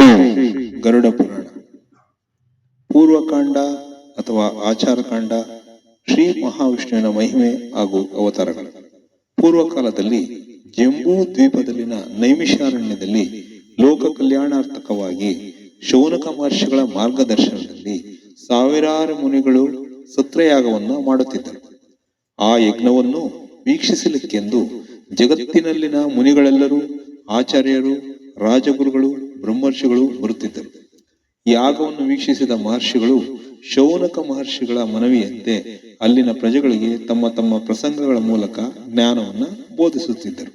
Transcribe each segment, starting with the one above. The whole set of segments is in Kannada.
ಶ್ರೀ ಗರುಡ ಪುರಾಣ ಪೂರ್ವಕಾಂಡ ಅಥವಾ ಆಚಾರಕಾಂಡ. ಶ್ರೀ ಮಹಾವಿಷ್ಣುವಿನ ಮಹಿಮೆ ಹಾಗೂ ಅವತಾರಗಳು. ಪೂರ್ವಕಾಲದಲ್ಲಿ ಜಂಬೂ ದ್ವೀಪದಲ್ಲಿನ ನೈಮಿಷಾರಣ್ಯದಲ್ಲಿ ಲೋಕ ಕಲ್ಯಾಣಾರ್ಥಕವಾಗಿ ಶೌನಕ ಮಹರ್ಷಿಗಳ ಮಾರ್ಗದರ್ಶನದಲ್ಲಿ ಸಾವಿರಾರು ಮುನಿಗಳು ಸತ್ರಯಾಗವನ್ನು ಮಾಡುತ್ತಿದ್ದರು. ಆ ಯಜ್ಞವನ್ನು ವೀಕ್ಷಿಸಲಿಕ್ಕೆಂದು ಜಗತ್ತಿನಲ್ಲಿನ ಮುನಿಗಳೆಲ್ಲರೂ, ಆಚಾರ್ಯರು, ರಾಜಗುರುಗಳು, ಬ್ರಹ್ಮರ್ಷಿಗಳು ಬರುತ್ತಿದ್ದರು. ಯಾಗವನ್ನು ವೀಕ್ಷಿಸಿದ ಮಹರ್ಷಿಗಳು ಶೌನಕ ಮಹರ್ಷಿಗಳ ಮನವಿಯಂತೆ ಅಲ್ಲಿನ ಪ್ರಜೆಗಳಿಗೆ ತಮ್ಮ ತಮ್ಮ ಪ್ರಸಂಗಗಳ ಮೂಲಕ ಜ್ಞಾನವನ್ನು ಬೋಧಿಸುತ್ತಿದ್ದರು.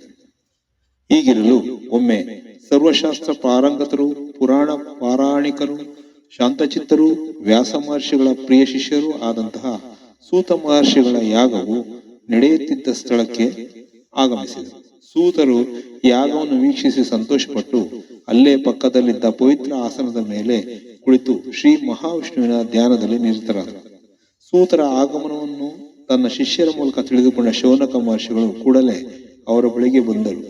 ಹೀಗಿರಲು ಒಮ್ಮೆ ಸರ್ವಶಾಸ್ತ್ರ ಪಾರಂಗತರು, ಪುರಾಣ ಪಾರಾಯಣಿಕರು, ಶಾಂತಚಿತ್ತರು, ವ್ಯಾಸ ಮಹರ್ಷಿಗಳ ಪ್ರಿಯ ಶಿಷ್ಯರೂ ಆದಂತಹ ಸೂತ ಮಹರ್ಷಿಗಳ ಯಾಗವು ನಡೆಯುತ್ತಿದ್ದ ಸ್ಥಳಕ್ಕೆ ಆಗಮಿಸಿದರು. ಸೂತರು ಯಾಗವನ್ನು ವೀಕ್ಷಿಸಿ ಸಂತೋಷಪಟ್ಟು ಅಲ್ಲೇ ಪಕ್ಕದಲ್ಲಿದ್ದ ಪವಿತ್ರ ಆಸನದ ಮೇಲೆ ಕುಳಿತು ಶ್ರೀ ಮಹಾವಿಷ್ಣುವಿನ ಧ್ಯಾನದಲ್ಲಿ ನಿರತರಾದರು. ಸೂತರ ಆಗಮನವನ್ನು ತನ್ನ ಶಿಷ್ಯರ ಮೂಲಕ ತಿಳಿದುಕೊಂಡ ಶೌನಕ ಮಹರ್ಷಿಗಳು ಕೂಡಲೇ ಅವರ ಬಳಿಗೆ ಬಂದರು.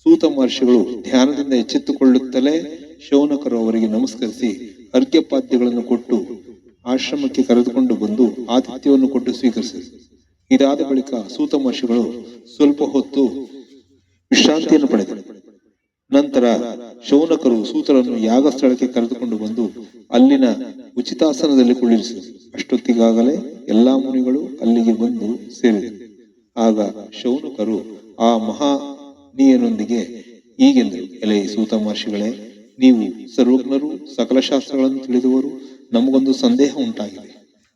ಸೂತ ಮಹರ್ಷಿಗಳು ಧ್ಯಾನದಿಂದ ಎಚ್ಚೆತ್ತುಕೊಳ್ಳುತ್ತಲೇ ಶೌನಕರು ಅವರಿಗೆ ನಮಸ್ಕರಿಸಿ ಅರ್ಘ್ಯಪಾದ್ಯಗಳನ್ನು ಕೊಟ್ಟು ಆಶ್ರಮಕ್ಕೆ ಕರೆದುಕೊಂಡು ಬಂದು ಆತಿಥ್ಯವನ್ನು ಕೊಟ್ಟು ಸ್ವೀಕರಿಸಿದರು. ಇದಾದ ಬಳಿಕ ಸೂತ ಮಹರ್ಷಿಗಳು ಸ್ವಲ್ಪ ಹೊತ್ತು ವಿಶ್ರಾಂತಿಯನ್ನು ಪಡೆದರು. ನಂತರ ಶೌನಕರು ಸೂತರನ್ನು ಯಾಗ ಸ್ಥಳಕ್ಕೆ ಕರೆದುಕೊಂಡು ಬಂದು ಅಲ್ಲಿನ ಉಚಿತಾಸನದಲ್ಲಿ ಕುಳ್ಳಿರಿಸಿದರು. ಅಷ್ಟೊತ್ತಿಗಾಗಲೇ ಎಲ್ಲಾ ಮುನಿಗಳು ಅಲ್ಲಿಗೆ ಬಂದು ಸೇರಿದರು. ಆಗ ಶೌನಕರು ಆ ಮಹಾನೀಯನೊಂದಿಗೆ ಹೀಗೆಂದರು: ಎಲೆ ಸೂತ ಮಹರ್ಷಿಗಳೇ, ನೀವು ಸರ್ವಜ್ಞರು, ಸಕಲ ಶಾಸ್ತ್ರಗಳನ್ನು ತಿಳಿದವರು. ನಮಗೊಂದು ಸಂದೇಹ ಉಂಟಾಗಿದೆ.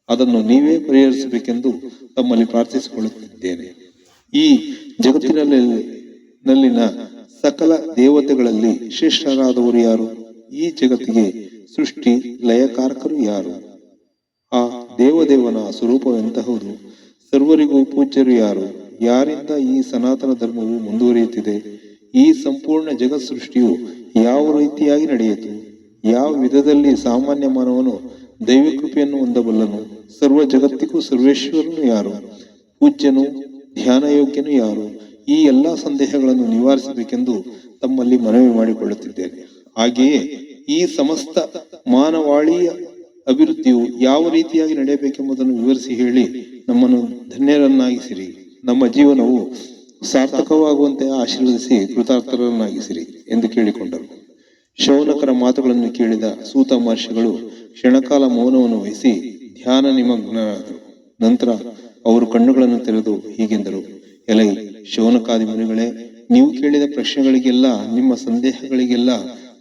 ಅದನ್ನು ನೀವೇ ಪರಿಹರಿಸಬೇಕೆಂದು ತಮ್ಮಲ್ಲಿ ಪ್ರಾರ್ಥಿಸಿಕೊಳ್ಳುತ್ತಿದ್ದೇನೆ. ಈ ಜಗತ್ತಿನಲ್ಲಿನ ಸಕಲ ದೇವತೆಗಳಲ್ಲಿ ಶ್ರೇಷ್ಠರಾದವರು ಯಾರು? ಈ ಜಗತ್ತಿಗೆ ಸೃಷ್ಟಿ ಲಯಕಾರಕರು ಯಾರು? ಆ ದೇವದೇವನ ಸ್ವರೂಪವೆಂತಹುದು? ಸರ್ವರಿಗೂ ಪೂಜ್ಯರು ಯಾರು? ಯಾರಿಂದ ಈ ಸನಾತನ ಧರ್ಮವು ಮುಂದುವರಿಯುತ್ತಿದೆ? ಈ ಸಂಪೂರ್ಣ ಜಗತ್ ಸೃಷ್ಟಿಯು ಯಾವ ರೀತಿಯಾಗಿ ನಡೆಯಿತು? ಯಾವ ವಿಧದಲ್ಲಿ ಸಾಮಾನ್ಯ ಮಾನವನು ದೈವಕೃಪೆಯನ್ನು ಹೊಂದಬಲ್ಲನು? ಸರ್ವ ಜಗತ್ತಿಗೂ ಸರ್ವೇಶ್ವರನು ಯಾರು? ಪೂಜ್ಯನು, ಧ್ಯಾನಯೋಗ್ಯನು ಯಾರು? ಈ ಎಲ್ಲಾ ಸಂದೇಹಗಳನ್ನು ನಿವಾರಿಸಬೇಕೆಂದು ತಮ್ಮಲ್ಲಿ ಮನವಿ ಮಾಡಿಕೊಳ್ಳುತ್ತಿದ್ದೇನೆ. ಹಾಗೆಯೇ ಈ ಸಮಸ್ತ ಮಾನವಾಳಿಯ ಅಭಿವೃದ್ಧಿಯು ಯಾವ ರೀತಿಯಾಗಿ ನಡೆಯಬೇಕೆಂಬುದನ್ನು ವಿವರಿಸಿ ಹೇಳಿ ನಮ್ಮನ್ನು ಧನ್ಯರನ್ನಾಗಿಸಿರಿ. ನಮ್ಮ ಜೀವನವು ಸಾರ್ಥಕವಾಗುವಂತೆ ಆಶೀರ್ವದಿಸಿ ಕೃತಾರ್ಥರನ್ನಾಗಿಸಿರಿ ಎಂದು ಕೇಳಿಕೊಂಡರು. ಶೌನಕರ ಮಾತುಗಳನ್ನು ಕೇಳಿದ ಸೂತ ಮಹರ್ಷಿಗಳು ಕ್ಷಣಕಾಲ ಮೌನವನ್ನು ವಹಿಸಿ ಧ್ಯಾನ ನಿಮಗ್ನರಾದರು. ನಂತರ ಅವರು ಕಣ್ಣುಗಳನ್ನು ತೆರೆದು ಹೀಗೆಂದರು: ಎಲೈ ಶೌನಕಾದಿ ಮುನಿಗಳೇ, ನೀವು ಕೇಳಿದ ಪ್ರಶ್ನೆಗಳಿಗೆಲ್ಲ, ನಿಮ್ಮ ಸಂದೇಹಗಳಿಗೆಲ್ಲ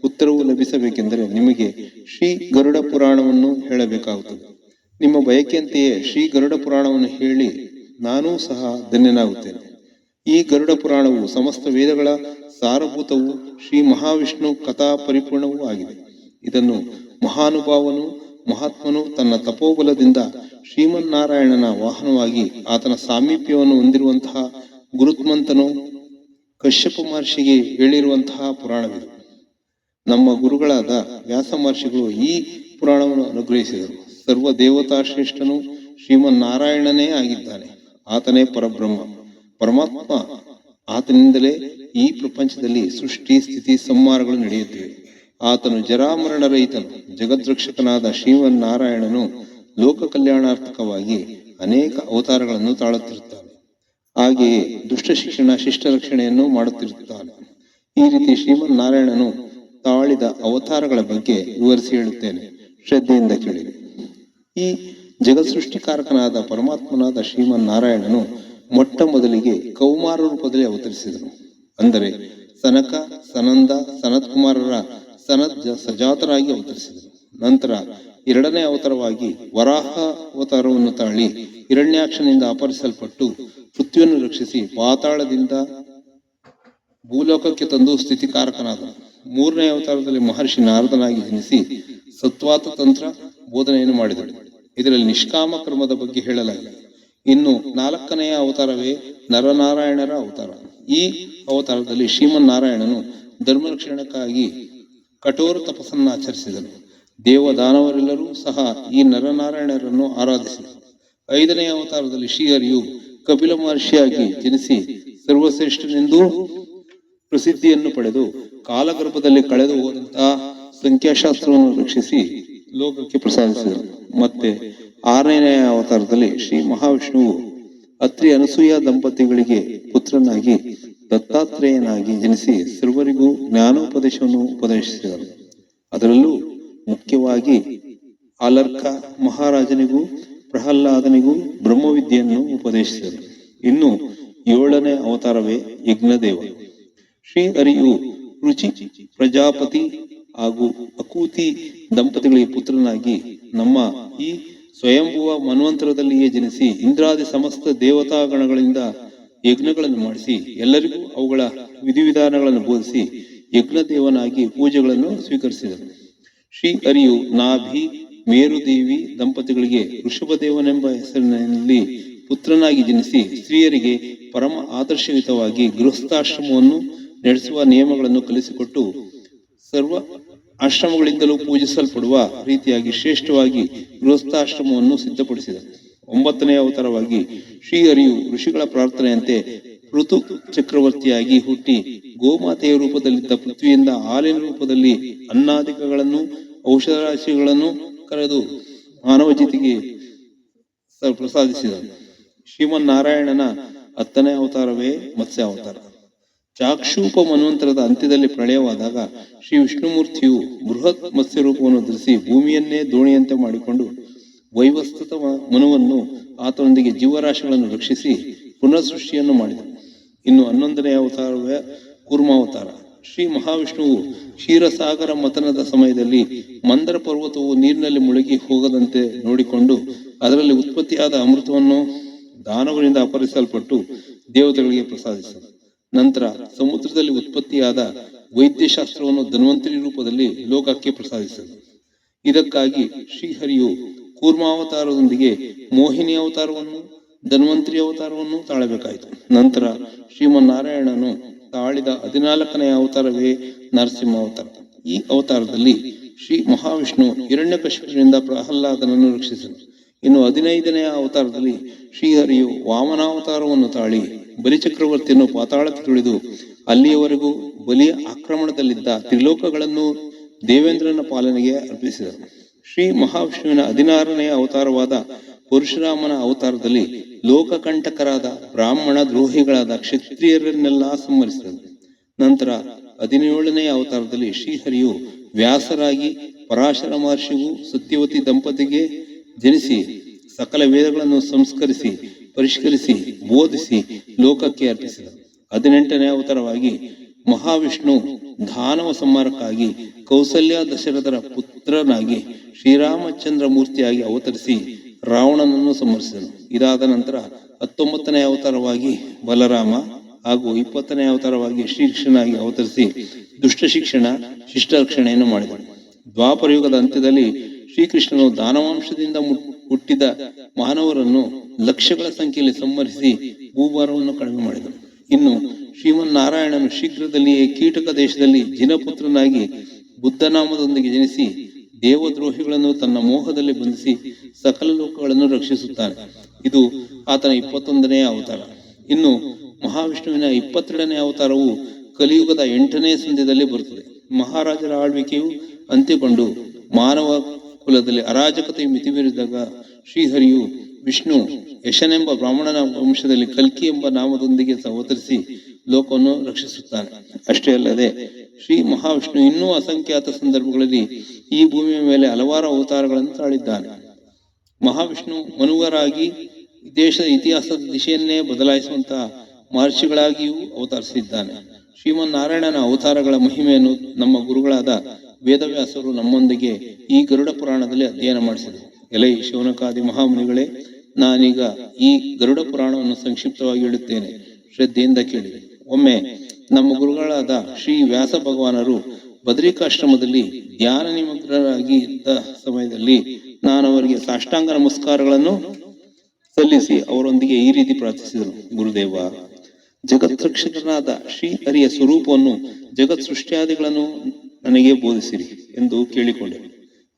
ಉತ್ತರವು ಲಭಿಸಬೇಕೆಂದರೆ ನಿಮಗೆ ಶ್ರೀ ಗರುಡ ಪುರಾಣವನ್ನು ಹೇಳಬೇಕಾಗುತ್ತದೆ. ನಿಮ್ಮ ಬಯಕೆಯಂತೆಯೇ ಶ್ರೀ ಗರುಡ ಪುರಾಣವನ್ನು ಹೇಳಿ ನಾನೂ ಸಹ ಧನ್ಯನಾಗುತ್ತೇನೆ. ಈ ಗರುಡ ಪುರಾಣವು ಸಮಸ್ತ ವೇದಗಳ ಸಾರಭೂತವೂ ಶ್ರೀ ಮಹಾವಿಷ್ಣು ಕಥಾ ಪರಿಪೂರ್ಣವೂ ಆಗಿದೆ. ಇದನ್ನು ಮಹಾನುಭಾವನು, ಮಹಾತ್ಮನು ತನ್ನ ತಪೋಬಲದಿಂದ ಶ್ರೀಮನ್ನಾರಾಯಣನ ವಾಹನವಾಗಿ ಆತನ ಸಾಮೀಪ್ಯವನ್ನು ಹೊಂದಿರುವಂತಹ ಗುರುತ್ಮಂತನು ಕಶ್ಯಪ ಮಹರ್ಷಿಗೆ ಹೇಳಿರುವಂತಹ ಪುರಾಣವಿದು. ನಮ್ಮ ಗುರುಗಳಾದ ವ್ಯಾಸ ಮಹರ್ಷಿಗಳು ಈ ಪುರಾಣವನ್ನು ಅನುಗ್ರಹಿಸಿದರು. ಸರ್ವ ದೇವತಾ ಶ್ರೇಷ್ಠನು ಶ್ರೀಮನ್ನಾರಾಯಣನೇ ಆಗಿದ್ದಾನೆ. ಆತನೇ ಪರಬ್ರಹ್ಮ, ಪರಮಾತ್ಮ. ಆತನಿಂದಲೇ ಈ ಪ್ರಪಂಚದಲ್ಲಿ ಸೃಷ್ಟಿ, ಸ್ಥಿತಿ, ಸಂಹಾರಗಳು ನಡೆಯುತ್ತಿವೆ. ಆತನು ಜರಾಮರಣ ರಹಿತನು. ಜಗದ್ರಕ್ಷಕನಾದ ಶ್ರೀಮನ್ನಾರಾಯಣನು ಲೋಕ ಕಲ್ಯಾಣಾರ್ಥಕವಾಗಿ ಅನೇಕ ಅವತಾರಗಳನ್ನು ತಾಳುತ್ತಿರುತ್ತಾನೆ. ಹಾಗೆಯೇ ದುಷ್ಟ ಶಿಕ್ಷಣ, ಶಿಷ್ಟ ರಕ್ಷಣೆಯನ್ನು ಮಾಡುತ್ತಿರುತ್ತಾನೆ. ಈ ರೀತಿ ಶ್ರೀಮನ್ನಾರಾಯಣನು ತಾಳಿದ ಅವತಾರಗಳ ಬಗ್ಗೆ ವಿವರಿಸಿ ಹೇಳುತ್ತೇನೆ, ಶ್ರದ್ಧೆಯಿಂದ ಕೇಳಿ. ಈ ಜಗತ್ ಸೃಷ್ಟಿಕಾರಕನಾದ ಪರಮಾತ್ಮನಾದ ಶ್ರೀಮನ್ನಾರಾಯಣನು ಮೊಟ್ಟ ಮೊದಲಿಗೆ ಕೌಮಾರ ರೂಪದಲ್ಲಿ ಅವತರಿಸಿದನು. ಅಂದರೆ ಸನಕ, ಸನಂದ, ಸನತ್ಕುಮಾರರ ಸಜಾತರಾಗಿ ಅವತರಿಸಿದನು. ನಂತರ ಎರಡನೇ ಅವತಾರವಾಗಿ ವರಾಹ ಅವತಾರವನ್ನು ತಾಳಿ ಹಿರಣ್ಯಾಕ್ಷನಿಂದ ಅಪಹರಿಸಲ್ಪಟ್ಟು ಪೃಥ್ವಿಯನ್ನು ರಕ್ಷಿಸಿ ಪಾತಾಳದಿಂದ ಭೂಲೋಕಕ್ಕೆ ತಂದು ಸ್ಥಿತಿಕಾರಕನಾದನು. ಮೂರನೇ ಅವತಾರದಲ್ಲಿ ಮಹರ್ಷಿ ನಾರದನಾಗಿ ಜನಿಸಿ ಸತ್ವಾತ ತಂತ್ರ ಬೋಧನೆಯನ್ನು ಮಾಡಿದಳು. ಇದರಲ್ಲಿ ನಿಷ್ಕಾಮ ಕರ್ಮದ ಬಗ್ಗೆ ಹೇಳಲಾಗಿದೆ. ಇನ್ನು ನಾಲ್ಕನೆಯ ಅವತಾರವೇ ನರನಾರಾಯಣರ ಅವತಾರ. ಈ ಅವತಾರದಲ್ಲಿ ಶ್ರೀಮನ್ನಾರಾಯಣನು ಧರ್ಮರಕ್ಷಣಕ್ಕಾಗಿ ಕಠೋರ ತಪಸ್ಸನ್ನು ಆಚರಿಸಿದನು. ದೇವದಾನವರೆಲ್ಲರೂ ಸಹ ಈ ನರನಾರಾಯಣರನ್ನು ಆರಾಧಿಸಿದರು. ಐದನೆಯ ಅವತಾರದಲ್ಲಿ ಶ್ರೀಹರಿಯು ಕಪಿಲ ಮಹರ್ಷಿಯಾಗಿ ಜನಿಸಿ ಸರ್ವಶ್ರೇಷ್ಠನೆಂದೂ ಪ್ರಸಿದ್ಧಿಯನ್ನು ಪಡೆದು ಕಾಲಗರ್ಭದಲ್ಲಿ ಕಳೆದು ಹೋದಂತಹ ಸಂಖ್ಯಾಶಾಸ್ತ್ರವನ್ನು ರಕ್ಷಿಸಿ ಲೋಕಕ್ಕೆ ಪ್ರಸಾದಿಸಿದರು. ಮತ್ತೆ 6ನೇ ಅವತಾರದಲ್ಲಿ ಶ್ರೀ ಮಹಾವಿಷ್ಣುವು ಅತ್ರಿ ಅನಸೂಯ ದಂಪತಿಗಳಿಗೆ ಪುತ್ರನಾಗಿ ದತ್ತಾತ್ರೇಯನಾಗಿ ಜನಿಸಿ ಸರ್ವರಿಗೂ ಜ್ಞಾನೋಪದೇಶವನ್ನು ಉಪದೇಶಿಸಿದರು. ಅದರಲ್ಲೂ ಮುಖ್ಯವಾಗಿ ಆಲರ್ಕ ಮಹಾರಾಜನಿಗೂ ಪ್ರಹ್ಲಾದನಿಗೂ ಬ್ರಹ್ಮವಿದ್ಯೆಯನ್ನು ಉಪದೇಶಿಸಿದರು. ಇನ್ನು 7ನೇ ಅವತಾರವೇ ಯಜ್ಞದೇವ. ಶ್ರೀ ಹರಿಯು ರುಚಿ ಪ್ರಜಾಪತಿ ಹಾಗೂ ಅಕೂತಿ ದಂಪತಿಗಳಿಗೆ ಪುತ್ರನಾಗಿ ನಮ್ಮ ಈ ಸ್ವಯಂಭುವ ಮನ್ವಂತರದಲ್ಲಿಯೇ ಜನಿಸಿ ಇಂದ್ರಾದಿ ಸಮಸ್ತ ದೇವತಾಗಣಗಳಿಂದ ಯಜ್ಞಗಳನ್ನು ಮಾಡಿಸಿ ಎಲ್ಲರಿಗೂ ಅವುಗಳ ವಿಧಿವಿಧಾನಗಳನ್ನು ಬೋಧಿಸಿ ಯಜ್ಞದೇವನಾಗಿ ಪೂಜೆಗಳನ್ನು ಸ್ವೀಕರಿಸಿದರು. ಶ್ರೀ ಹರಿಯು ನಾಭಿ ಮೇರುದೇವಿ ದಂಪತಿಗಳಿಗೆ ಋಷಭದೇವನೆಂಬ ಹೆಸರಿನಲ್ಲಿ ಪುತ್ರನಾಗಿ ಜನಿಸಿ ಸ್ತ್ರೀಯರಿಗೆ ಪರಮ ಆದರ್ಶಯುತವಾಗಿ ಗೃಹಸ್ಥಾಶ್ರಮವನ್ನು ನಡೆಸುವ ನಿಯಮಗಳನ್ನು ಕಲಿಸಿಕೊಟ್ಟು ಸರ್ವ ಆಶ್ರಮಗಳಿಂದಲೂ ಪೂಜಿಸಲ್ಪಡುವ ರೀತಿಯಾಗಿ ಶ್ರೇಷ್ಠವಾಗಿ ಗೃಹಸ್ಥಾಶ್ರಮವನ್ನು ಸಿದ್ಧಪಡಿಸಿದರು. 9ನೇ ಅವತಾರವಾಗಿ ಶ್ರೀಹರಿಯು ಋಷಿಗಳ ಪ್ರಾರ್ಥನೆಯಂತೆ ಋತು ಚಕ್ರವರ್ತಿಯಾಗಿ ಹುಟ್ಟಿ ಗೋಮಾತೆಯ ರೂಪದಲ್ಲಿದ್ದ ಪೃಥ್ವಿಯಿಂದ ಹಾಲಿನ ರೂಪದಲ್ಲಿ ಅನ್ನಾದಿಕಗಳನ್ನು ಔಷಧರಾಶಿಗಳನ್ನು ಕರೆದು ಮಾನವ ಜಾತಿಗೆ ಪ್ರಸಾದಿಸಿದರು. ಶ್ರೀಮನ್ನಾರಾಯಣನ 10ನೇ ಅವತಾರವೇ ಮತ್ಸ್ಯ ಅವತಾರ. ಚಾಕ್ಷೂಪ ಮನ್ವಂತರದ ಅಂತ್ಯದಲ್ಲಿ ಪ್ರಳಯವಾದಾಗ ಶ್ರೀ ವಿಷ್ಣುಮೂರ್ತಿಯು ಬೃಹತ್ ಮತ್ಸ್ಯ ರೂಪವನ್ನು ಧರಿಸಿ ಭೂಮಿಯನ್ನೇ ದೋಣಿಯಂತೆ ಮಾಡಿಕೊಂಡು ವೈವಸ್ವತ ಮನುವನ್ನು ಆತನೊಂದಿಗೆ ಜೀವರಾಶಿಗಳನ್ನು ರಕ್ಷಿಸಿ ಪುನರ್ ಸೃಷ್ಟಿಯನ್ನು ಮಾಡಿದನು. ಇನ್ನು 11ನೇ ಅವತಾರವೇ ಕೂರ್ಮಾವತಾರ. ಶ್ರೀ ಮಹಾವಿಷ್ಣುವು ಕ್ಷೀರಸಾಗರ ಮಥನದ ಸಮಯದಲ್ಲಿ ಮಂದರ ಪರ್ವತವು ನೀರಿನಲ್ಲಿ ಮುಳುಗಿ ಹೋಗದಂತೆ ನೋಡಿಕೊಂಡು ಅದರಲ್ಲಿ ಉತ್ಪತ್ತಿಯಾದ ಅಮೃತವನ್ನು ದಾನವರಿಂದ ಅಪಹರಿಸಲ್ಪಟ್ಟು ದೇವತೆಗಳಿಗೆ ಪ್ರಸಾದಿಸಿದರು. ನಂತರ ಸಮುದ್ರದಲ್ಲಿ ಉತ್ಪತ್ತಿಯಾದ ವೈದ್ಯಶಾಸ್ತ್ರವನ್ನು ಧನ್ವಂತರಿ ರೂಪದಲ್ಲಿ ಲೋಕಕ್ಕೆ ಪ್ರಸಾದಿಸಿದರು. ಇದಕ್ಕಾಗಿ ಶ್ರೀಹರಿಯು ಕೂರ್ಮಾವತಾರದೊಂದಿಗೆ ಮೋಹಿನಿ ಅವತಾರವನ್ನು ಧನ್ವಂತರಿ ಅವತಾರವನ್ನು ತಾಳಬೇಕಾಯಿತು. ನಂತರ ಶ್ರೀಮನ್ನಾರಾಯಣನು ತಾಳಿದ 14ನೇ ಅವತಾರವೇ ನರಸಿಂಹ ಅವತಾರ. ಈ ಅವತಾರದಲ್ಲಿ ಶ್ರೀ ಮಹಾವಿಷ್ಣು ಹಿರಣ್ಯಕಶಿಪುವಿನಿಂದ ಪ್ರಹ್ಲಾದನನ್ನು ರಕ್ಷಿಸಿದರು. ಇನ್ನು 15ನೇ ಅವತಾರದಲ್ಲಿ ಶ್ರೀಹರಿಯು ವಾಮನಾವತಾರವನ್ನು ತಾಳಿ ಬಲಿಚಕ್ರವರ್ತಿಯನ್ನು ಪಾತಾಳಕ್ಕೆ ತುಳಿದು ಅಲ್ಲಿಯವರೆಗೂ ಬಲಿಯ ಆಕ್ರಮಣದಲ್ಲಿದ್ದ ತ್ರಿಲೋಕಗಳನ್ನು ದೇವೇಂದ್ರನ ಪಾಲನೆಗೆ ಅರ್ಪಿಸಿದರು. ಶ್ರೀ ಮಹಾವಿಷ್ಣುವಿನ 16ನೇ ಅವತಾರವಾದ ಪರಶುರಾಮನ ಅವತಾರದಲ್ಲಿ ಲೋಕಕಂಟಕರಾದ ಬ್ರಾಹ್ಮಣ ದ್ರೋಹಿಗಳಾದ ಕ್ಷತ್ರಿಯರನ್ನೆಲ್ಲ ಸಂಹರಿಸಿದರು. ನಂತರ 17ನೇ ಅವತಾರದಲ್ಲಿ ಶ್ರೀಹರಿಯು ವ್ಯಾಸರಾಗಿ ಪರಾಶರ ಮಹರ್ಷಿಗೂ ಸತ್ಯವತಿ ದಂಪತಿಗೆ ಜನಿಸಿ ಸಕಲ ವೇದಗಳನ್ನು ಸಂಸ್ಕರಿಸಿ ಪರಿಷ್ಕರಿಸಿ ಬೋಧಿಸಿ ಲೋಕಕ್ಕೆ ಅರ್ಪಿಸಿದರು. 18ನೇ ಅವತಾರವಾಗಿ ಮಹಾವಿಷ್ಣು ದಾನವ ಸಂಹಾರಕ್ಕಾಗಿ ಕೌಸಲ್ಯ ದಶರಥರ ಪುತ್ರನಾಗಿ ಶ್ರೀರಾಮಚಂದ್ರ ಮೂರ್ತಿಯಾಗಿ ಅವತರಿಸಿ ರಾವಣನನ್ನು ಸಂಹರಿಸಿದನು. ಇದಾದ ನಂತರ 19ನೇ ಅವತಾರವಾಗಿ ಬಲರಾಮ ಹಾಗೂ 20ನೇ ಅವತಾರವಾಗಿ ಶ್ರೀಕೃಷ್ಣನಾಗಿ ಅವತರಿಸಿ ದುಷ್ಟ ಶಿಕ್ಷಣ ಶಿಷ್ಟ ರಕ್ಷಣೆಯನ್ನು ಮಾಡಿದನು. ದ್ವಾಪರ ಯುಗದ ಅಂತ್ಯದಲ್ಲಿ ಶ್ರೀಕೃಷ್ಣನು ದಾನವಾಂಶದಿಂದ ಹುಟ್ಟಿದ ಮಾನವರನ್ನು ಲಕ್ಷಗಳ ಸಂಖ್ಯೆಯಲ್ಲಿ ಸಂಹರಿಸಿ ಭೂಭಾರವನ್ನು ಕಡಿಮೆ ಮಾಡಿದನು. ಇನ್ನು ಶ್ರೀಮನ್ನಾರಾಯಣನು ಶೀಘ್ರದಲ್ಲಿಯೇ ಕೀಟಕ ದೇಶದಲ್ಲಿ ಜಿನಪುತ್ರನಾಗಿ ಬುದ್ಧನಾಮದೊಂದಿಗೆ ಜನಿಸಿ ದೇವದ್ರೋಹಿಗಳನ್ನು ತನ್ನ ಮೋಹದಲ್ಲಿ ಬಂಧಿಸಿ ಸಕಲ ಲೋಕಗಳನ್ನು ರಕ್ಷಿಸುತ್ತಾನೆ. ಇದು ಆತನ 21ನೇ ಅವತಾರ. ಇನ್ನು ಮಹಾವಿಷ್ಣುವಿನ 22ನೇ ಅವತಾರವು ಕಲಿಯುಗದ 8ನೇ ಸಂಧ್ಯದಲ್ಲಿ ಬರುತ್ತದೆ. ಮಹಾರಾಜರ ಆಳ್ವಿಕೆಯು ಅಂತ್ಯಗೊಂಡು ಮಾನವ ಕುಲದಲ್ಲಿ ಅರಾಜಕತೆಯು ಮಿತಿಮೀರಿದಾಗ ಶ್ರೀಹರಿಯು ವಿಷ್ಣು ಯಶನೆಂಬ ಬ್ರಾಹ್ಮಣನ ವಂಶದಲ್ಲಿ ಕಲ್ಕಿ ಎಂಬ ನಾಮದೊಂದಿಗೆ ಅವತರಿಸಿ ಲೋಕವನ್ನು ರಕ್ಷಿಸುತ್ತಾನೆ. ಅಷ್ಟೇ ಅಲ್ಲದೆ ಶ್ರೀ ಮಹಾವಿಷ್ಣು ಇನ್ನೂ ಅಸಂಖ್ಯಾತ ಸಂದರ್ಭಗಳಲ್ಲಿ ಈ ಭೂಮಿಯ ಮೇಲೆ ಹಲವಾರು ಅವತಾರಗಳನ್ನು ತಾಳಿದ್ದಾನೆ. ಮಹಾವಿಷ್ಣು ಮನುವರಾಗಿ ದೇಶದ ಇತಿಹಾಸದ ದಿಶೆಯನ್ನೇ ಬದಲಾಯಿಸುವಂತಹ ಮಹರ್ಷಿಗಳಾಗಿಯೂ ಅವತರಿಸಿದ್ದಾನೆ. ಶ್ರೀಮನ್ನಾರಾಯಣನ ಅವತಾರಗಳ ಮಹಿಮೆಯನ್ನು ನಮ್ಮ ಗುರುಗಳಾದ ವೇದವ್ಯಾಸರು ನಮ್ಮೊಂದಿಗೆ ಈ ಗರುಡ ಪುರಾಣದಲ್ಲಿ ಅಧ್ಯಯನ ಮಾಡಿಸಿದರು. ಎಲೈ ಶೌನಕಾದಿ ಮಹಾಮುನಿಗಳೇ, ನಾನೀಗ ಈ ಗರುಡ ಪುರಾಣವನ್ನು ಸಂಕ್ಷಿಪ್ತವಾಗಿ ಹೇಳುತ್ತೇನೆ, ಶ್ರದ್ಧೆಯಿಂದ ಕೇಳಿ. ಒಮ್ಮೆ ನಮ್ಮ ಗುರುಗಳಾದ ಶ್ರೀ ವ್ಯಾಸ ಭಗವಾನರು ಬದರಿಕಾಶ್ರಮದಲ್ಲಿ ಧ್ಯಾನ ನಿಮಗ್ನರಾಗಿ ಇದ್ದ ಸಮಯದಲ್ಲಿ ನಾನು ಅವರಿಗೆ ಸಾಷ್ಟಾಂಗ ನಮಸ್ಕಾರಗಳನ್ನು ಸಲ್ಲಿಸಿ ಅವರೊಂದಿಗೆ ಈ ರೀತಿ ಪ್ರಾರ್ಥಿಸಿದರು. ಗುರುದೇವ, ಜಗತ್ರಕ್ಷಕನಾದ ಶ್ರೀ ಹರಿಯ ಸ್ವರೂಪವನ್ನು ಜಗತ್ ಸೃಷ್ಟಿಯಾದಿಗಳನ್ನು ನನಗೆ ಬೋಧಿಸಿರಿ ಎಂದು ಕೇಳಿಕೊಂಡರು.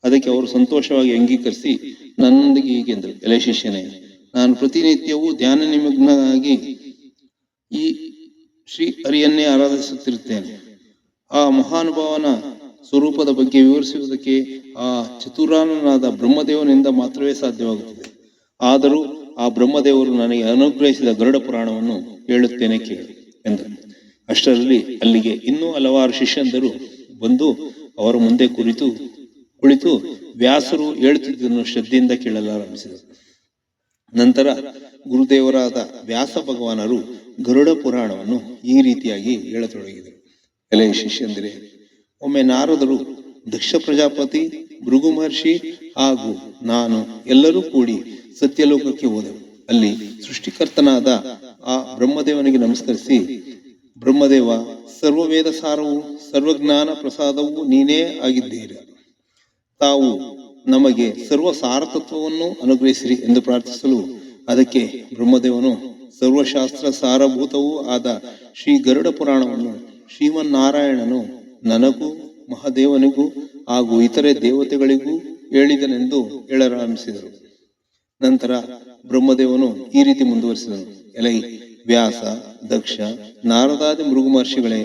ಅದಕ್ಕೆ ಅವರು ಸಂತೋಷವಾಗಿ ಅಂಗೀಕರಿಸಿ ನನ್ನೊಂದಿಗೆ ಹೀಗೆಂದರು. ಎಲೆ ಶಿಷ್ಯನೇ, ನಾನು ಪ್ರತಿನಿತ್ಯವೂ ಧ್ಯಾನ ನಿಮಗ್ನಾಗಿ ಈ ಶ್ರೀ ಹರಿಯನ್ನೇ ಆರಾಧಿಸುತ್ತಿರುತ್ತೇನೆ. ಆ ಮಹಾನುಭಾವನ ಸ್ವರೂಪದ ಬಗ್ಗೆ ವಿವರಿಸುವುದಕ್ಕೆ ಆ ಚತುರಾನನಾದ ಬ್ರಹ್ಮದೇವನಿಂದ ಮಾತ್ರವೇ ಸಾಧ್ಯವಾಗುತ್ತದೆ. ಆದರೂ ಆ ಬ್ರಹ್ಮದೇವರು ನನಗೆ ಅನುಗ್ರಹಿಸಿದ ಗರುಡ ಪುರಾಣವನ್ನು ಹೇಳುತ್ತೇನೆ ಕೇಳು ಎಂದರು. ಅಷ್ಟರಲ್ಲಿ ಅಲ್ಲಿಗೆ ಇನ್ನೂ ಹಲವಾರು ಶಿಷ್ಯಂದರು ಬಂದು ಅವರ ಮುಂದೆ ಕುಳಿತು ವ್ಯಾಸರು ಹೇಳುತ್ತಿದ್ದನ್ನು ಶ್ರದ್ಧೆಯಿಂದ ಕೇಳಲಾರಂಭಿಸಿದರು. ನಂತರ ಗುರುದೇವರಾದ ವ್ಯಾಸ ಭಗವಾನರು ಗರುಡ ಪುರಾಣವನ್ನು ಈ ರೀತಿಯಾಗಿ ಹೇಳತೊಡಗಿದರು. ಎಲೆ ಶಿಷ್ಯಂದಿರೆ, ಒಮ್ಮೆ ನಾರದರು, ದಕ್ಷ ಪ್ರಜಾಪತಿ, ಭೃಗು ಮಹರ್ಷಿ ಹಾಗೂ ನಾನು ಎಲ್ಲರೂ ಕೂಡಿ ಸತ್ಯಲೋಕಕ್ಕೆ ಹೋದೆವು. ಅಲ್ಲಿ ಸೃಷ್ಟಿಕರ್ತನಾದ ಆ ಬ್ರಹ್ಮದೇವನಿಗೆ ನಮಸ್ಕರಿಸಿ, ಬ್ರಹ್ಮದೇವ, ಸರ್ವವೇದ ಸಾರವು ಸರ್ವಜ್ಞಾನ ಪ್ರಸಾದವೂ ನೀನೇ ಆಗಿದ್ದೀರಿ. ತಾವು ನಮಗೆ ಸರ್ವ ಸಾರತತ್ವವನ್ನು ಅನುಗ್ರಹಿಸಿರಿ ಎಂದು ಪ್ರಾರ್ಥಿಸಲು, ಅದಕ್ಕೆ ಬ್ರಹ್ಮದೇವನು ಸರ್ವಶಾಸ್ತ್ರ ಸಾರಭೂತವೂ ಆದ ಶ್ರೀ ಗರುಡ ಪುರಾಣವನ್ನು ಶ್ರೀಮನ್ನಾರಾಯಣನು ನನಗೂ ಮಹಾದೇವನಿಗೂ ಹಾಗೂ ಇತರೆ ದೇವತೆಗಳಿಗೂ ಹೇಳಿದನೆಂದು ಹೇಳಲಾರಂಭಿಸಿದರು. ನಂತರ ಬ್ರಹ್ಮದೇವನು ಈ ರೀತಿ ಮುಂದುವರಿಸಿದನು. ಎಲೈ ವ್ಯಾಸ, ದಕ್ಷ, ನಾರದಾದಿ ಮೃಗು ಮಹರ್ಷಿಗಳೇ,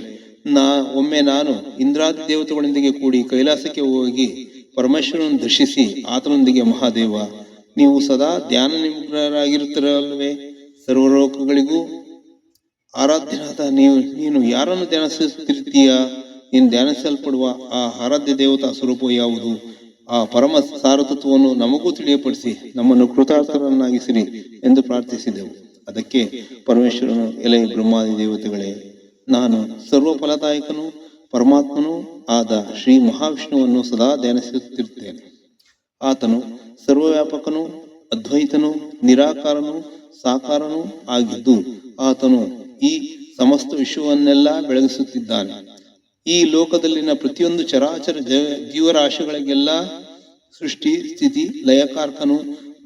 ಒಮ್ಮೆ ನಾನು ಇಂದ್ರಾದಿ ದೇವತೆಗಳೊಂದಿಗೆ ಕೂಡಿ ಕೈಲಾಸಕ್ಕೆ ಹೋಗಿ ಪರಮೇಶ್ವರನನ್ನು ದರ್ಶಿಸಿ ಆತನೊಂದಿಗೆ, ಮಹಾದೇವ, ನೀವು ಸದಾ ಧ್ಯಾನ ನಿಮಗ್ನರಾಗಿರುತ್ತೀರಲ್ವೇ? ಸರ್ವಲೋಕಗಳಿಗೂ ಆರಾಧ್ಯನಾದ ನೀನು ಯಾರನ್ನು ಧ್ಯಾನಿಸುತ್ತಿರ್ತೀಯ? ನೀನು ಧ್ಯಾನಿಸಲ್ಪಡುವ ಆ ಆರಾಧ್ಯ ದೇವತಾ ಸ್ವರೂಪ ಯಾವುದು? ಆ ಪರಮ ಸಾರತತ್ವವನ್ನು ನಮಗೂ ತಿಳಿಯಪಡಿಸಿ ನಮ್ಮನ್ನು ಕೃತಾರ್ಥರನ್ನಾಗಿಸಿರಿ ಎಂದು ಪ್ರಾರ್ಥಿಸಿದೆವು. ಅದಕ್ಕೆ ಪರಮೇಶ್ವರನು, ಎಲೆ ಬ್ರಹ್ಮಾದಿ ದೇವತೆಗಳೇ, ನಾನು ಸರ್ವ ಫಲದಾಯಕನೂ ಪರಮಾತ್ಮನೂ ಆದ ಶ್ರೀ ಮಹಾವಿಷ್ಣುವನ್ನು ಸದಾ ಧ್ಯಾನಿಸುತ್ತಿರುತ್ತೇನೆ. ಆತನು ಸರ್ವವ್ಯಾಪಕನೂ ಅದ್ವೈತನೂ ನಿರಾಕಾರನೂ ಸಾಕಾರನೂ ಆಗಿದ್ದು, ಆತನು ಈ ಸಮಸ್ತ ವಿಶ್ವವನ್ನೆಲ್ಲ ಬೆಳಗಿಸುತ್ತಿದ್ದಾನೆ. ಈ ಲೋಕದಲ್ಲಿನ ಪ್ರತಿಯೊಂದು ಚರಾಚರ ಜೀವರಾಶಿಗಳಿಗೆಲ್ಲ ಸೃಷ್ಟಿ ಸ್ಥಿತಿ ಲಯಕಾರಕನು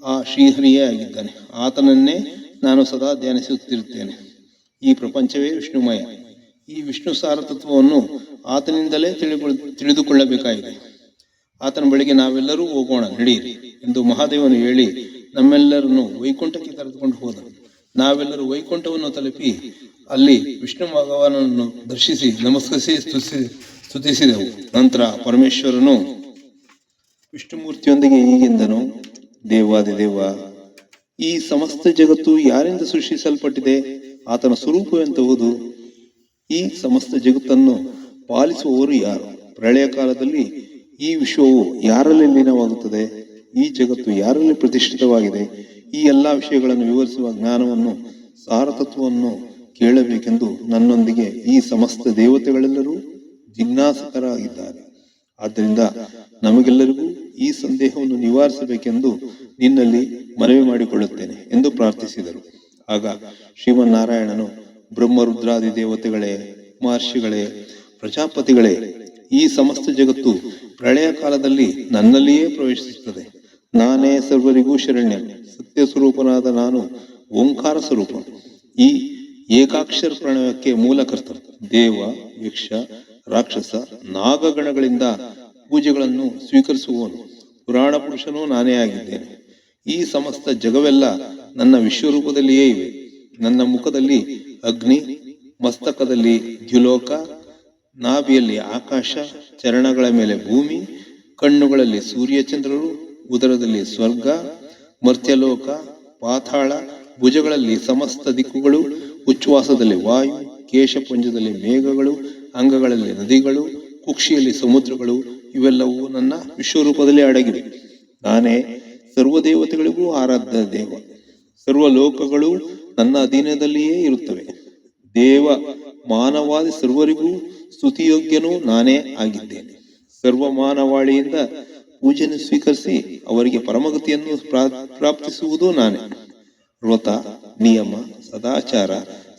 ಆ ಶ್ರೀಹರಿಯೇ ಆಗಿದ್ದಾನೆ. ಆತನನ್ನೇ ನಾನು ಸದಾ ಧ್ಯಾನಿಸುತ್ತಿರುತ್ತೇನೆ. ಈ ಪ್ರಪಂಚವೇ ವಿಷ್ಣುಮಯ. ಈ ವಿಷ್ಣು ಸಾರತತ್ವವನ್ನು ಆತನಿಂದಲೇ ತಿಳಿದುಕೊಳ್ಳಬೇಕಾಗಿದೆ. ಆತನ ಬಳಿಗೆ ನಾವೆಲ್ಲರೂ ಹೋಗೋಣ, ನಡೆಯಿರಿ ಎಂದು ಮಹಾದೇವನು ಹೇಳಿ ನಮ್ಮೆಲ್ಲರನ್ನು ವೈಕುಂಠಕ್ಕೆ ಕರೆದುಕೊಂಡು ಹೋದ. ನಾವೆಲ್ಲರೂ ವೈಕುಂಠವನ್ನು ತಲುಪಿ ಅಲ್ಲಿ ವಿಷ್ಣು ಭಗವಾನನನ್ನು ದರ್ಶಿಸಿ ನಮಸ್ಕರಿಸಿ ಸ್ತುತಿಸಿದೆವು. ನಂತರ ಪರಮೇಶ್ವರನು ವಿಷ್ಣುಮೂರ್ತಿಯೊಂದಿಗೆ ಹೀಗೆಂದನು, ದೇವಾದಿದೇವ, ಈ ಸಮಸ್ತ ಜಗತ್ತು ಯಾರಿಂದ ಸೃಷ್ಟಿಸಲ್ಪಟ್ಟಿದೆ? ಆತನ ಸ್ವರೂಪವೆಂತಹುದು? ಈ ಸಮಸ್ತ ಜಗತ್ತನ್ನು ಪಾಲಿಸುವವರು ಯಾರು? ಪ್ರಳಯ ಕಾಲದಲ್ಲಿ ಈ ವಿಶ್ವವು ಯಾರಲ್ಲಿ ಲೀನವಾಗುತ್ತದೆ? ಈ ಜಗತ್ತು ಯಾರಲ್ಲಿ ಪ್ರತಿಷ್ಠಿತವಾಗಿದೆ? ಈ ಎಲ್ಲಾ ವಿಷಯಗಳನ್ನು ವಿವರಿಸುವ ಜ್ಞಾನವನ್ನು, ಸಾರತತ್ವವನ್ನು ಕೇಳಬೇಕೆಂದು ನನ್ನೊಂದಿಗೆ ಈ ಸಮಸ್ತ ದೇವತೆಗಳೆಲ್ಲರೂ ಜಿಜ್ಞಾಸಕರಾಗಿದ್ದಾರೆ. ಆದ್ದರಿಂದ ನಮಗೆಲ್ಲರಿಗೂ ಈ ಸಂದೇಹವನ್ನು ನಿವಾರಿಸಬೇಕೆಂದು ನಿನ್ನಲ್ಲಿ ಮನವಿ ಮಾಡಿಕೊಳ್ಳುತ್ತೇನೆ ಎಂದು ಪ್ರಾರ್ಥಿಸಿದರು. ಆಗ ಶ್ರೀಮನ್ನಾರಾಯಣನು, ಬ್ರಹ್ಮರುದ್ರಾದಿ ದೇವತೆಗಳೇ, ಮಹರ್ಷಿಗಳೇ, ಪ್ರಜಾಪತಿಗಳೇ, ಈ ಸಮಸ್ತ ಜಗತ್ತು ಪ್ರಳಯ ಕಾಲದಲ್ಲಿ ನನ್ನಲ್ಲಿಯೇ ಪ್ರವೇಶಿಸುತ್ತದೆ. ನಾನೇ ಸರ್ವರಿಗೂ ಶರಣ್ಯ, ಸತ್ಯ ಸ್ವರೂಪನಾದ ನಾನು ಓಂಕಾರ ಸ್ವರೂಪ. ಈ ಏಕಾಕ್ಷರ ಪ್ರಣಯಕ್ಕೆ ಮೂಲಕರ್ತ. ದೇವ, ಯಕ್ಷ, ರಾಕ್ಷಸ, ನಾಗಗಣಗಳಿಂದ ಪೂಜೆಗಳನ್ನು ಸ್ವೀಕರಿಸುವವನು, ಪುರಾಣ ಪುರುಷನೂ ನಾನೇ ಆಗಿದ್ದೇನೆ. ಈ ಸಮಸ್ತ ಜಗವೆಲ್ಲ ನನ್ನ ವಿಶ್ವರೂಪದಲ್ಲಿಯೇ ಇವೆ. ನನ್ನ ಮುಖದಲ್ಲಿ ಅಗ್ನಿ, ಮಸ್ತಕದಲ್ಲಿ ದ್ಯುಲೋಕ, ನಾಭಿಯಲ್ಲಿ ಆಕಾಶ, ಚರಣಗಳ ಮೇಲೆ ಭೂಮಿ, ಕಣ್ಣುಗಳಲ್ಲಿ ಸೂರ್ಯಚಂದ್ರರು, ಉದರದಲ್ಲಿ ಸ್ವರ್ಗ, ಮರ್ತ್ಯಲೋಕ, ಪಾತಾಳ, ಭುಜಗಳಲ್ಲಿ ಸಮಸ್ತ ದಿಕ್ಕುಗಳು, ಉಚ್ಛ್ವಾಸದಲ್ಲಿ ವಾಯು, ಕೇಶಪುಂಜದಲ್ಲಿ ಮೇಘಗಳು, ಅಂಗಗಳಲ್ಲಿ ನದಿಗಳು, ಕುಕ್ಷಿಯಲ್ಲಿ ಸಮುದ್ರಗಳು, ಇವೆಲ್ಲವೂ ನನ್ನ ವಿಶ್ವರೂಪದಲ್ಲಿ ಅಡಗಿವೆ. ನಾನೇ ಸರ್ವದೇವತೆಗಳಿಗೂ ಆರಾಧ್ಯ ದೇವ. ಸರ್ವ ಲೋಕಗಳು ನನ್ನ ಅಧೀನದಲ್ಲಿಯೇ ಇರುತ್ತವೆ. ದೇವ ಮಾನವಾದಿ ಸರ್ವರಿಗೂ ಸ್ತುತಿಯೋಗ್ಯನೂ ನಾನೇ ಆಗಿದ್ದೇನೆ. ಸರ್ವ ಮಾನವಾಳಿಯಿಂದ ಪೂಜೆಯನ್ನು ಸ್ವೀಕರಿಸಿ ಅವರಿಗೆ ಪರಮಗತಿಯನ್ನು ಪ್ರಾಪ್ತಿಸುವುದೂ ನಾನೇ. ವ್ರತ, ನಿಯಮ,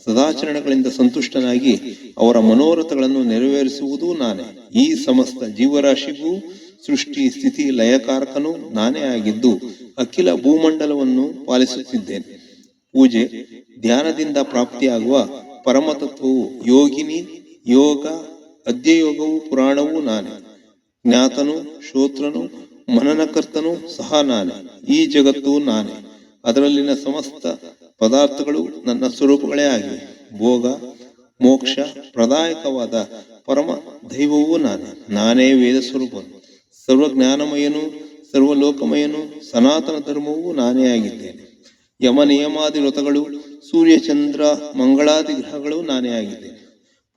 ಸದಾಚರಣೆಗಳಿಂದ ಸಂತುಷ್ಟನಾಗಿ ಅವರ ಮನೋರಥಗಳನ್ನು ನೆರವೇರಿಸುವುದೂ ನಾನೇ. ಈ ಸಮಸ್ತ ಜೀವರಾಶಿಗೂ ಸೃಷ್ಟಿ ಸ್ಥಿತಿ ಲಯಕಾರಕನು ನಾನೇ ಆಗಿದ್ದು ಅಖಿಲ ಭೂಮಂಡಲವನ್ನು ಪಾಲಿಸುತ್ತಿದ್ದೇನೆ. ಪೂಜೆ ಧ್ಯಾನದಿಂದ ಪ್ರಾಪ್ತಿಯಾಗುವ ಪರಮತತ್ವವು ಯೋಗಿನಿ, ಯೋಗ, ಅಧ್ಯಯೋಗವು, ಪುರಾಣವೂ ನಾನೇ. ಜ್ಞಾತನು, ಶ್ರೋತ್ರನು, ಮನನಕರ್ತನು ಸಹ ನಾನೇ. ಈ ಜಗತ್ತು ನಾನೇ. ಅದರಲ್ಲಿನ ಸಮಸ್ತ ಪದಾರ್ಥಗಳು ನನ್ನ ಸ್ವರೂಪಗಳೇ ಆಗಿವೆ. ಭೋಗ ಮೋಕ್ಷ ಪ್ರದಾಯಕವಾದ ಪರಮ ದೈವವೂ ನಾನೇ. ನಾನೇ ವೇದ ಸ್ವರೂಪನು, ಸರ್ವಜ್ಞಾನಮಯನು, ಸರ್ವಲೋಕಮಯನು, ಸನಾತನ ಧರ್ಮವೂ ನಾನೇ ಆಗಿದ್ದೇನೆ. ಯಮ ನಿಯಮಾದಿ ವ್ರತಗಳು, ಸೂರ್ಯ ಚಂದ್ರ ಮಂಗಳಾದಿ ಗ್ರಹಗಳು ನಾನೇ ಆಗಿದ್ದೇನೆ.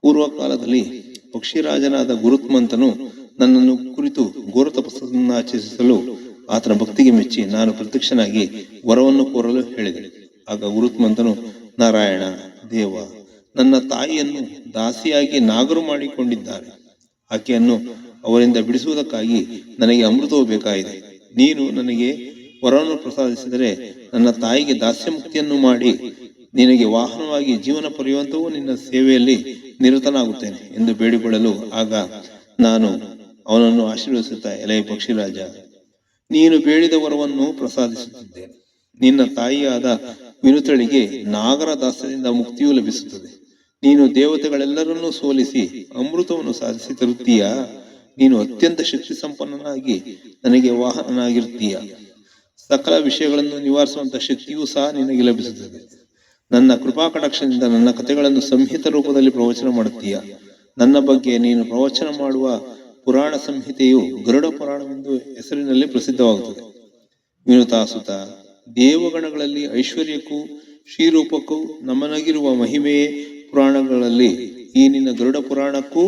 ಪೂರ್ವಕಾಲದಲ್ಲಿ ಪಕ್ಷಿರಾಜನಾದ ಗುರುತ್ಮಂತನು ನನ್ನನ್ನು ಕುರಿತು ಘೋರ ತಪಸ್ಸನ್ನು ಆಚರಿಸಲು ಆತನ ಭಕ್ತಿಗೆ ಮೆಚ್ಚಿ ನಾನು ಪ್ರತ್ಯಕ್ಷನಾಗಿ ವರವನ್ನು ಕೋರಲು ಹೇಳಿದೆ. ಆಗ ಗುರುತ್ಮಂತನು, ನಾರಾಯಣ ದೇವ, ನನ್ನ ತಾಯಿಯನ್ನು ದಾಸಿಯಾಗಿ ನಾಗರು ಮಾಡಿಕೊಂಡಿದ್ದಾರೆ. ಆಕೆಯನ್ನು ಅವರಿಂದ ಬಿಡಿಸುವುದಕ್ಕಾಗಿ ನನಗೆ ಅಮೃತವು ಬೇಕಾಗಿದೆ. ನೀನು ನನಗೆ ವರವನ್ನು ಪ್ರಸಾದಿಸಿದರೆ ನನ್ನ ತಾಯಿಗೆ ದಾಸ್ಯ ಮುಕ್ತಿಯನ್ನು ಮಾಡಿ ನಿನಗೆ ವಾಹನವಾಗಿ ಜೀವನ ಪರ್ಯಂತವೂ ನಿನ್ನ ಸೇವೆಯಲ್ಲಿ ನಿರತನಾಗುತ್ತೇನೆ ಎಂದು ಬೇಡಿಕೊಳ್ಳಲು, ಆಗ ನಾನು ಅವನನ್ನು ಆಶೀರ್ವದಿಸುತ್ತಾ, ಎಲೆ ಪಕ್ಷಿರಾಜ, ನೀನು ಬೇಡಿದ ವರವನ್ನು ಪ್ರಸಾದಿಸುತ್ತಿದ್ದೇನೆ. ನಿನ್ನ ತಾಯಿಯಾದ ವಿನುತಳಿಗೆ ನಾಗರ ದಾಸ್ಯದಿಂದ ಮುಕ್ತಿಯೂ ಲಭಿಸುತ್ತದೆ. ನೀನು ದೇವತೆಗಳೆಲ್ಲರನ್ನೂ ಸೋಲಿಸಿ ಅಮೃತವನ್ನು ಸಾಧಿಸಿ ತರುತ್ತೀಯಾ. ನೀನು ಅತ್ಯಂತ ಶಕ್ತಿ ಸಂಪನ್ನನಾಗಿ ನನಗೆ ವಾಹನನಾಗಿರುತ್ತೀಯ. ಸಕಲ ವಿಷಯಗಳನ್ನು ನಿವಾರಿಸುವಂತ ಶಕ್ತಿಯೂ ಸಹ ನಿನಗೆ ಲಭಿಸುತ್ತದೆ. ನನ್ನ ಕೃಪಾ ಕಟಾಕ್ಷದಿಂದ ನನ್ನ ಕಥೆಗಳನ್ನು ಸಂಹಿತ ರೂಪದಲ್ಲಿ ಪ್ರವಚನ ಮಾಡುತ್ತೀಯ. ನನ್ನ ಬಗ್ಗೆ ನೀನು ಪ್ರವಚನ ಮಾಡುವ ಪುರಾಣ ಸಂಹಿತೆಯು ಗರುಡ ಪುರಾಣವೆಂದು ಹೆಸರಿನಲ್ಲಿ ಪ್ರಸಿದ್ಧವಾಗುತ್ತದೆ. ವಿನುತಾಸುತ, ದೇವಗಣಗಳಲ್ಲಿ ಐಶ್ವರ್ಯಕ್ಕೂ ಶ್ರೀರೂಪಕ್ಕೂ ನಮನಗಿರುವ ಮಹಿಮೆಯೇ ಪುರಾಣಗಳಲ್ಲಿ ಈ ನಿನ್ನ ಗರುಡ ಪುರಾಣಕ್ಕೂ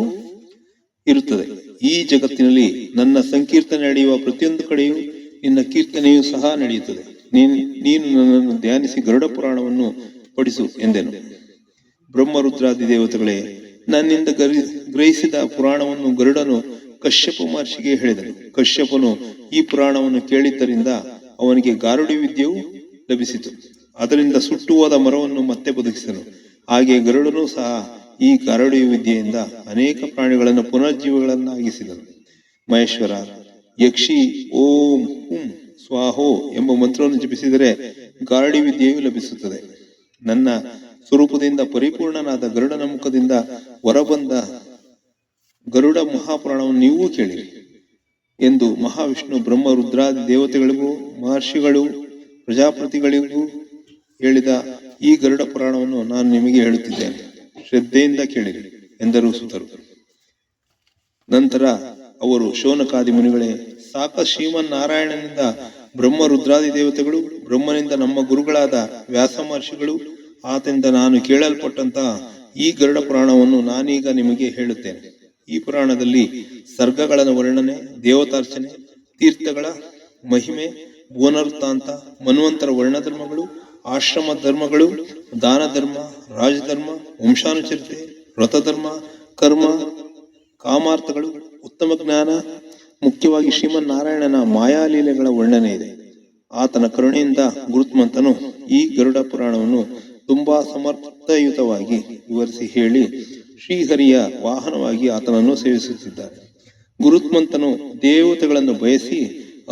ಇರುತ್ತದೆ. ಈ ಜಗತ್ತಿನಲ್ಲಿ ನನ್ನ ಸಂಕೀರ್ತನೆ ನಡೆಯುವ ಪ್ರತಿಯೊಂದು ಕಡೆಯೂ ನಿನ್ನ ಕೀರ್ತನೆಯೂ ಸಹ ನಡೆಯುತ್ತದೆ. ನೀನು ನನ್ನನ್ನು ಧ್ಯಾನಿಸಿ ಗರುಡ ಪುರಾಣವನ್ನು ಪಡಿಸು ಎಂದೆನು. ಬ್ರಹ್ಮರುದ್ರಾದಿ ದೇವತೆಗಳೇ, ನನ್ನಿಂದ ಗ್ರಹಿಸಿದ ಪುರಾಣವನ್ನು ಗರುಡನು ಕಶ್ಯಪ ಮಹರ್ಷಿಗೆ ಹೇಳಿದನು. ಕಶ್ಯಪನು ಈ ಪುರಾಣವನ್ನು ಕೇಳಿದ್ದರಿಂದ ಅವನಿಗೆ ಗಾರುಡಿ ವಿದ್ಯೆಯು ಲಭಿಸಿತು. ಅದರಿಂದ ಸುಟ್ಟು ಹೋದ ಮರವನ್ನು ಮತ್ತೆ ಬದುಕಿಸಿದನು. ಹಾಗೆ ಗರುಡನು ಸಹ ಈ ಗಾರುಡಿ ವಿದ್ಯೆಯಿಂದ ಅನೇಕ ಪ್ರಾಣಿಗಳನ್ನು ಪುನರ್ಜೀವಗಳನ್ನಾಗಿಸಿದನು. ಮಹೇಶ್ವರ, ಯಕ್ಷಿ ಓಂ ಹುಂ ಸ್ವಾಹೋ ಎಂಬ ಮಂತ್ರವನ್ನು ಜಪಿಸಿದರೆ ಗಾರುಡಿ ವಿದ್ಯೆಯು ಲಭಿಸುತ್ತದೆ. ನನ್ನ ಸ್ವರೂಪದಿಂದ ಪರಿಪೂರ್ಣನಾದ ಗರುಡನ ಮುಖದಿಂದ ಹೊರಬಂದ ಗರುಡ ಮಹಾಪುರಾಣವನ್ನು ನೀವೂ ಕೇಳಿರಿ ಎಂದು ಮಹಾವಿಷ್ಣು ಬ್ರಹ್ಮ ರುದ್ರಾದಿ ದೇವತೆಗಳಿಗೂ ಮಹರ್ಷಿಗಳು ಪ್ರಜಾಪತಿಗಳಿಗೂ ಹೇಳಿದ ಈ ಗರುಡ ಪುರಾಣವನ್ನು ನಾನು ನಿಮಗೆ ಹೇಳುತ್ತಿದ್ದೇನೆ. ಶ್ರದ್ಧೆಯಿಂದ ಕೇಳಿರಿ ಎಂದರು ಸುತರು. ನಂತರ ಅವರು, ಶೌನಕಾದಿ ಮುನಿಗಳೇ, ಸಾಕ ಶ್ರೀಮನ್ನಾರಾಯಣನಿಂದ ಬ್ರಹ್ಮ ರುದ್ರಾದಿ ದೇವತೆಗಳು, ಬ್ರಹ್ಮನಿಂದ ನಮ್ಮ ಗುರುಗಳಾದ ವ್ಯಾಸ ಮಹರ್ಷಿಗಳು, ಆತನಿಂದ ನಾನು ಕೇಳಲ್ಪಟ್ಟಂತಹ ಈ ಗರುಡ ಪುರಾಣವನ್ನು ನಾನೀಗ ನಿಮಗೆ ಹೇಳುತ್ತೇನೆ. ಈ ಪುರಾಣದಲ್ಲಿ ಸರ್ಗಗಳ ವರ್ಣನೆ, ದೇವತಾರ್ಚನೆ, ತೀರ್ಥಗಳ ಮಹಿಮೆ, ಭುವನವೃತ್ತಾಂತ, ಮನ್ವಂತರ ವರ್ಣಧರ್ಮಗಳು, ಆಶ್ರಮ ಧರ್ಮಗಳು, ದಾನ ಧರ್ಮ, ರಾಜಧರ್ಮ, ವಂಶಾನುಚರಿತೆ, ವ್ರತಧರ್ಮ, ಕರ್ಮ, ಕಾಮಾರ್ಥಗಳು, ಉತ್ತಮ ಜ್ಞಾನ, ಮುಖ್ಯವಾಗಿ ಶ್ರೀಮನ್ನಾರಾಯಣನ ಮಾಯಾಲೀಲೆಗಳ ವರ್ಣನೆ ಇದೆ. ಆತನ ಕರುಣೆಯಿಂದ ಗುರುತ್ಮಂತನು ಈ ಗರುಡ ಪುರಾಣವನ್ನು ತುಂಬಾ ಸಮರ್ಥಯುತವಾಗಿ ವಿವರಿಸಿ ಹೇಳಿ ಶ್ರೀಹರಿಯ ವಾಹನವಾಗಿ ಆತನನ್ನು ಸೇವಿಸುತ್ತಿದ್ದಾರೆ. ಗುರುತ್ಮಂತನು ದೇವತೆಗಳನ್ನು ಬಯಸಿ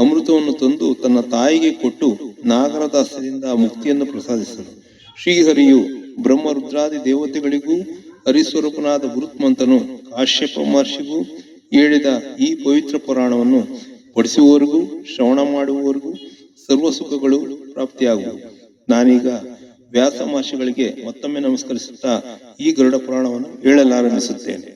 ಅಮೃತವನ್ನು ತಂದು ತನ್ನ ತಾಯಿಗೆ ಕೊಟ್ಟು ನಾಗರದಾಸ್ಯದಿಂದ ಮುಕ್ತಿಯನ್ನು ಪ್ರಸಾದಿಸಿದನು. ಶ್ರೀಹರಿಯು ಬ್ರಹ್ಮ ರುದ್ರಾದಿ ದೇವತೆಗಳಿಗೂ ಹರಿಸ್ವರೂಪನಾದ ಗುರುತ್ಮಂತನು ಕಾಶ್ಯಪ ಮಹರ್ಷಿಗೂ ಹೇಳಿದ ಈ ಪವಿತ್ರ ಪುರಾಣವನ್ನು ಪಡಿಸುವವರಿಗೂ ಶ್ರವಣ ಮಾಡುವವರಿಗೂ ಸರ್ವ ಸುಖಗಳು ಪ್ರಾಪ್ತಿಯಾಗುವು. ನಾನೀಗ ವ್ಯಾಸ ಮಹರ್ಷಿಗಳಿಗೆ ಮತ್ತೊಮ್ಮೆ ನಮಸ್ಕರಿಸುತ್ತಾ ಈ ಗರುಡ ಪುರಾಣವನ್ನು ಹೇಳಲಾರಂಭಿಸುತ್ತೇನೆ.